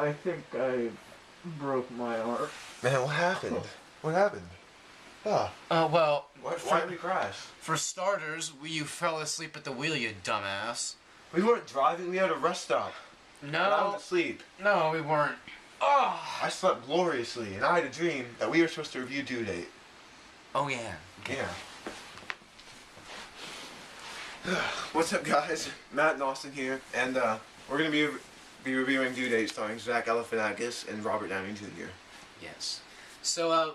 I think I broke my arm. Man, what happened? What happened? Well, Why did we crash? for starters, you fell asleep at the wheel, you dumbass. We weren't driving, we had a rest stop. And I No, was asleep. no, we weren't. Oh, I slept gloriously, and I had a dream that we were supposed to review Due Date. oh yeah. Yeah. What's up, guys? Matt and Austin here, and we're gonna be reviewing Due Date starring Zach Galifianakis and Robert Downey Jr. Yes. So,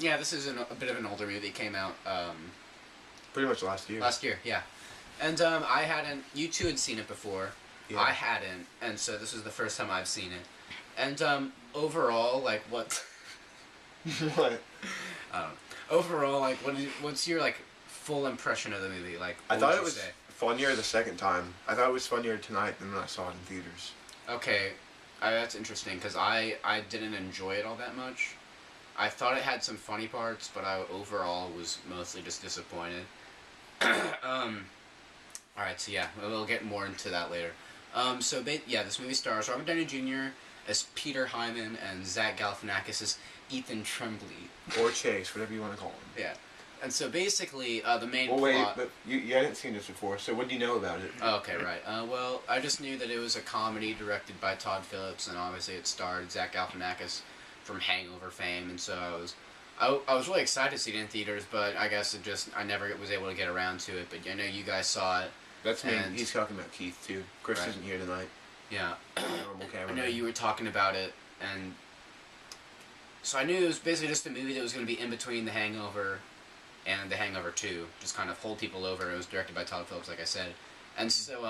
yeah, this is a bit of an older movie. It came out, Pretty much last year. last year, yeah. And, I hadn't, you two had seen it before. Yeah. I hadn't, and so this is the first time I've seen it. And, overall, like, what... What? Overall, like, what's your, like, full impression of the movie? Like, I what thought would it you was say? funnier the second time. I thought it was funnier tonight than when I saw it in theaters. Okay, that's interesting, because I didn't enjoy it all that much. I thought it had some funny parts, but I overall was mostly just disappointed. Alright, so yeah, we'll get more into that later. Yeah, this movie stars Robert Downey Jr. as Peter Hyman and Zach Galifianakis as Ethan Tremblay. Or Chase, whatever you want to call him. Yeah. And so basically, the main Well, wait, plot... but you hadn't seen this before, so what do you know about it? Oh, okay, right. Well, I just knew that it was a comedy directed by Todd Phillips, and obviously it starred Zach Galifianakis from Hangover fame, and so I was really excited to see it in theaters, but I guess I never was able to get around to it, but I know you guys saw it. That's me. And- He's talking about Keith, too. Chris Right. isn't here tonight. Yeah. Normal camera. I know you were talking about it, and so I knew it was basically just a movie that was going to be in between The Hangover and The Hangover 2, just kind of hold people over. It was directed by Todd Phillips, like I said. And so,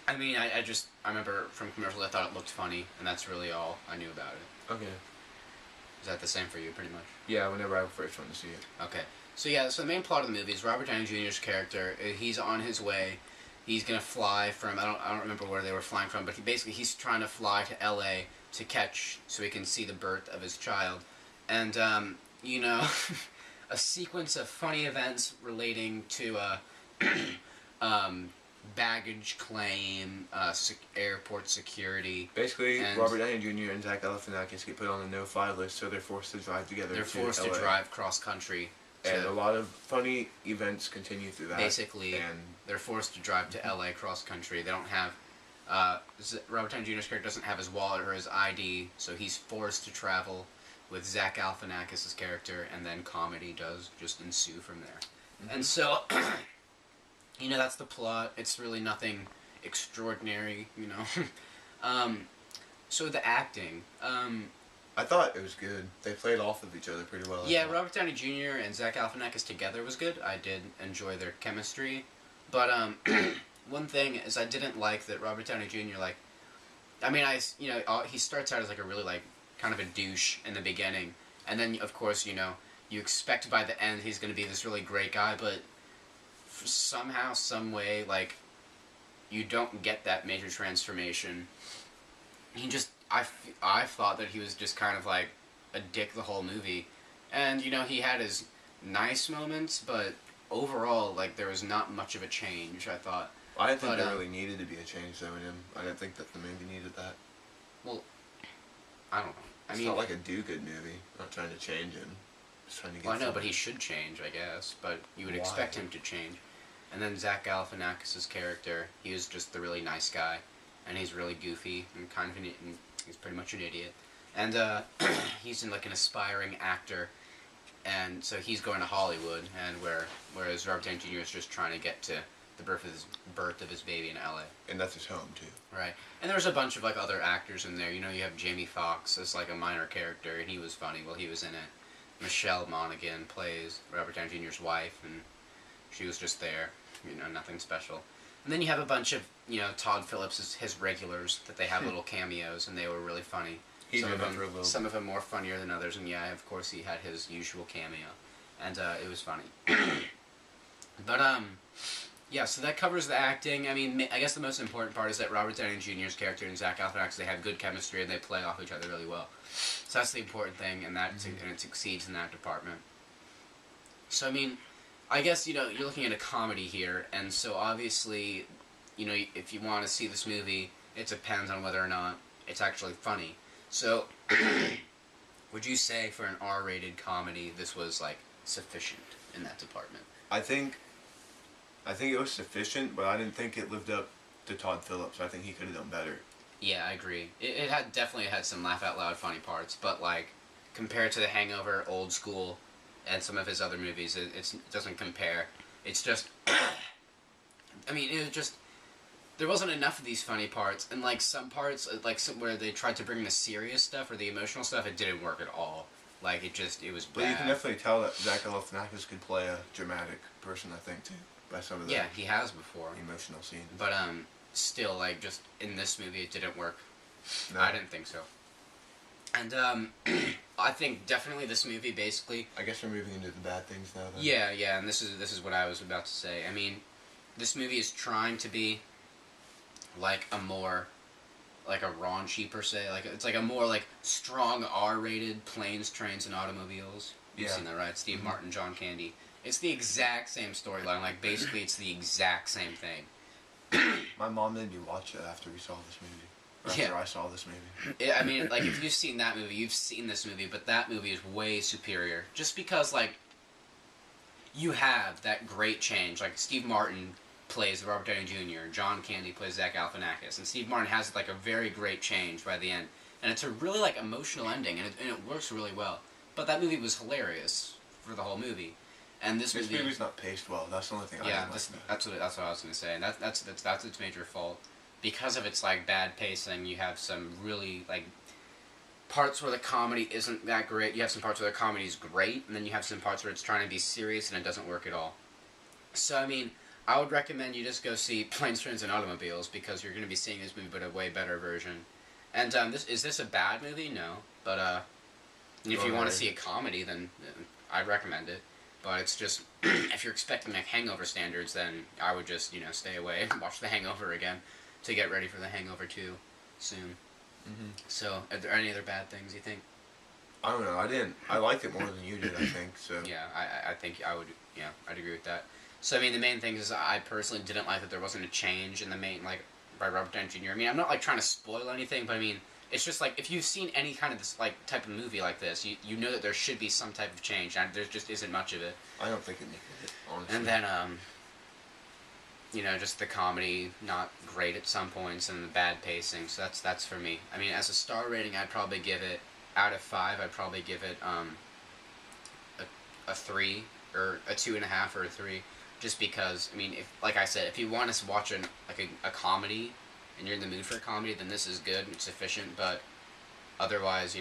I mean, I remember from commercials I thought it looked funny, and that's really all I knew about it. Okay. Is that the same for you, pretty much? Yeah, whenever I first went to see it. Okay. So yeah, so the main plot of the movie is Robert Downey Jr.'s character. He's on his way. He's gonna fly from I don't remember where they were flying from, but he's trying to fly to L.A. to catch so he can see the birth of his child, and you know, a sequence of funny events relating to baggage claim, airport security. Basically, Robert Downey Jr. and Zach Galifianakis get put on the no-fly list, so they're forced to drive together. They're forced to drive cross-country. And a lot of funny events continue through that. Basically, and they're forced to drive to L.A. cross-country. They don't have... Robert Downey Jr.'s character doesn't have his wallet or his ID, so he's forced to travel with Zach Galifianakis' character, and then comedy does just ensue from there. Mm-hmm. And so... You know, that's the plot. It's really nothing extraordinary, you know. So the acting, I thought it was good. They played off of each other pretty well. Yeah, Robert Downey Jr. and Zach Galifianakis together was good. I did enjoy their chemistry. But, one thing is I didn't like that Robert Downey Jr., like... I mean, he starts out as, like, a really, like, kind of a douche in the beginning. And then, of course, you know, you expect by the end he's going to be this really great guy, but... somehow, some way, like, you don't get that major transformation. He just, I thought that he was just kind of like a dick the whole movie. And, you know, he had his nice moments, but overall, like, there was not much of a change, I thought. I didn't think there really needed to be a change, though, in him. I didn't think that the movie needed that. Well, I don't know. It's not like a do-good movie. I'm not trying to change him. Just trying to get Well, I know, but he should change, I guess. But you would expect him to change. And then Zach Galifianakis' character, he was just the really nice guy, and he's really goofy and kind of and he's pretty much an idiot. And he's like an aspiring actor, and so he's going to Hollywood, and whereas Robert Downey Jr. is just trying to get to the birth of his baby in L.A. And that's his home too. Right. And there's a bunch of like other actors in there. You know, you have Jamie Foxx as like a minor character, and he was funny while he was in it. Michelle Monaghan plays Robert Downey Jr.'s wife, and she was just there. You know, nothing special. And then you have a bunch of, you know, Todd Phillips, his regulars, that they have little cameos, and they were really funny. Some of them more funnier than others, and yeah, of course he had his usual cameo. And it was funny. But, yeah, so that covers the acting. I mean, I guess the most important part is that Robert Downey Jr.'s character and Zach Galifianakis, they have good chemistry, and they play off each other really well. So that's the important thing, and and it succeeds in that department. So, I mean... I guess, you know, you're looking at a comedy here, and so obviously, you know, if you want to see this movie, it depends on whether or not It's actually funny. So, would you say for an R-rated comedy, this was like sufficient in that department? I think it was sufficient, but I didn't think it lived up to Todd Phillips. I think he could have done better. Yeah, I agree. It had definitely had some laugh out loud funny parts, but like compared to The Hangover, Old School, and some of his other movies, it doesn't compare. It's just, I mean, it was just, there wasn't enough of these funny parts, and like some parts, where they tried to bring the serious stuff or the emotional stuff, it didn't work at all. Like it was bad. But you can definitely tell that Zach Galifianakis could play a dramatic person, I think, too, by some of the he has before. emotional scenes. But still, like just in this movie, it didn't work. No. I didn't think so. And I think definitely this movie basically. I guess we're moving into the bad things now. Then. Yeah, and this is what I was about to say. I mean, this movie is trying to be like a more like a raunchy per se. Like it's like a more like strong R-rated Planes, Trains, and Automobiles. You've seen that, right? Steve Martin, John Candy. It's the exact same storyline. Like basically, it's the exact same thing. My mom made me watch it after we saw this movie. After I saw this movie. I mean, like, if you've seen that movie, you've seen this movie, but that movie is way superior. Just because, like, you have that great change. Like, Steve Martin plays Robert Downey Jr., John Candy plays Zach Galifianakis, and Steve Martin has, like, a very great change by the end. And it's a really, like, emotional ending, and it works really well. But that movie was hilarious for the whole movie. And this movie's not paced well. That's the only thing I didn't like. That's what I was going to say. And that's its major fault. Because of its like bad pacing, you have some really like parts where the comedy isn't that great. You have some parts where the comedy is great, and then you have some parts where it's trying to be serious and it doesn't work at all. So I mean, I would recommend you just go see Planes, Trains, and Automobiles because you're going to be seeing this movie, but a way better version. And is this a bad movie? No, but if you want to see a comedy, then I'd recommend it. But it's just if you're expecting like Hangover standards, then I would just stay away and watch The Hangover again. To get ready for The Hangover 2 soon. So, are there any other bad things you think? I don't know. I liked it more than you did, I think. So yeah, I think I would. Yeah, I'd agree with that. So, I mean, the main thing is I personally didn't like that there wasn't a change in the main, like, by Robert Downey Jr. I mean, I'm not, like, trying to spoil anything, but I mean, it's just, like, if you've seen any kind of this, like, type of movie like this, you know that there should be some type of change, and there just isn't much of it. I don't think it needed it, honestly. And then, just the comedy not great at some points and the bad pacing. So that's for me. I mean, as a star rating, I'd probably give it out of 5. I'd probably give it a 3 or a 2.5 or a 3, just because I mean, if like I said, if you want to watch a comedy and you're in the mood for a comedy, then this is good and sufficient. But otherwise,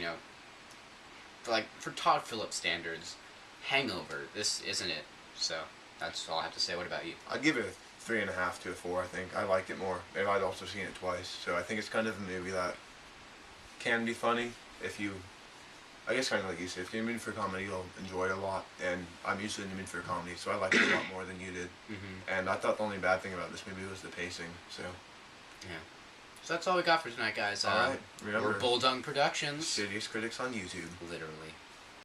for Todd Phillips standards, Hangover, this isn't it. So that's all I have to say. What about you? I'd give it a 3.5 to a 4, I think. I liked it more. And I'd also seen it twice. So I think it's kind of a movie that can be funny if you... I guess kind of like you said, if you're in the mood for comedy, you'll enjoy it a lot. And I'm usually in the mood for comedy, so I liked it a lot more than you did. And I thought the only bad thing about this movie was the pacing, so... Yeah. So that's all we got for tonight, guys. Alright, remember... We're Bulldung Productions. Serious Critics on YouTube. Literally.